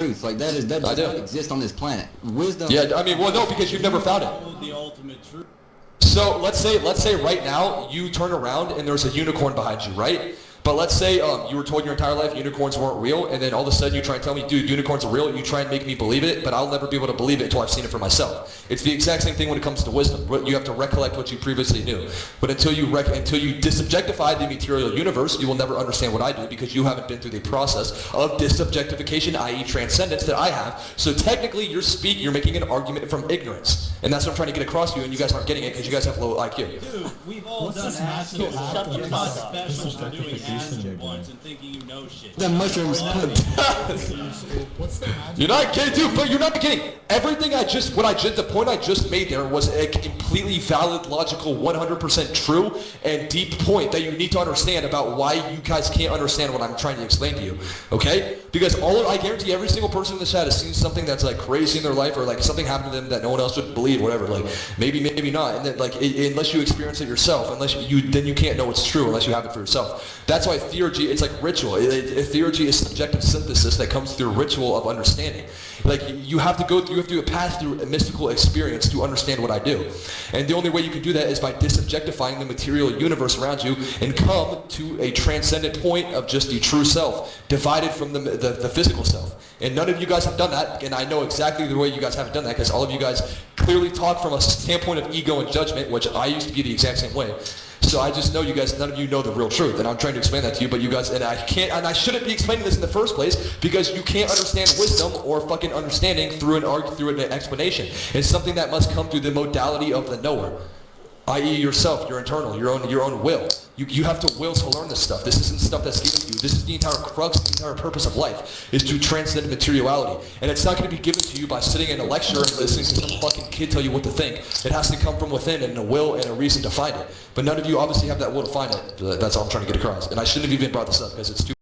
truth. Like that does not exist on this planet. Wisdom. Yeah, I mean, well, no, because you've never found it. The ultimate truth. So let's say right now you turn around and there's a unicorn behind you, right? But let's say you were told your entire life unicorns weren't real, and then all of a sudden you try and tell me, dude, unicorns are real, and you try and make me believe it, but I'll never be able to believe it until I've seen it for myself. It's the exact same thing when it comes to wisdom. You have to recollect what you previously knew. But until you disubjectify the material universe, you will never understand what I do because you haven't been through the process of disubjectification, i.e. transcendence, that I have. So technically you're making an argument from ignorance. And that's what I'm trying to get across to you, and you guys aren't getting it because you guys have low IQ. Dude, we've all done acid. You're not special for doing acid once and thinking you know shit. The mushrooms. You're not kidding, dude, but you're not kidding. Everything the point I just made there was a completely valid, logical, 100% true and deep point that you need to understand about why you guys can't understand what I'm trying to explain to you, okay? Because I guarantee every single person in the chat has seen something that's like crazy in their life, or like something happened to them that no one else would believe, whatever. Like maybe not, and then like unless you experience it yourself, then you can't know what's true unless you have it for yourself. That's why theurgy, it's like ritual. Theurgy is subjective synthesis that comes through ritual of understanding. Like you have to pass through a mystical experience to understand what I do. And the only way you can do that is by disubjectifying the material universe around you and come to a transcendent point of just the true self, divided from the physical self. And none of you guys have done that, and I know exactly the way you guys haven't done that because all of you guys clearly talk from a standpoint of ego and judgment, which I used to be the exact same way. So I just know you guys, none of you know the real truth, and I'm trying to explain that to you, but you guys, and I shouldn't be explaining this in the first place because you can't understand wisdom or fucking understanding through an explanation. It's something that must come through the modality of the knower, i.e. yourself, your internal, your own will. You have to will to learn this stuff. This isn't stuff that's given to you. This is the entire crux, the entire purpose of life, is to transcend materiality. And it's not going to be given to you by sitting in a lecture and listening to some fucking kid tell you what to think. It has to come from within and a will and a reason to find it. But none of you obviously have that will to find it. That's all I'm trying to get across. And I shouldn't have even brought this up because it's too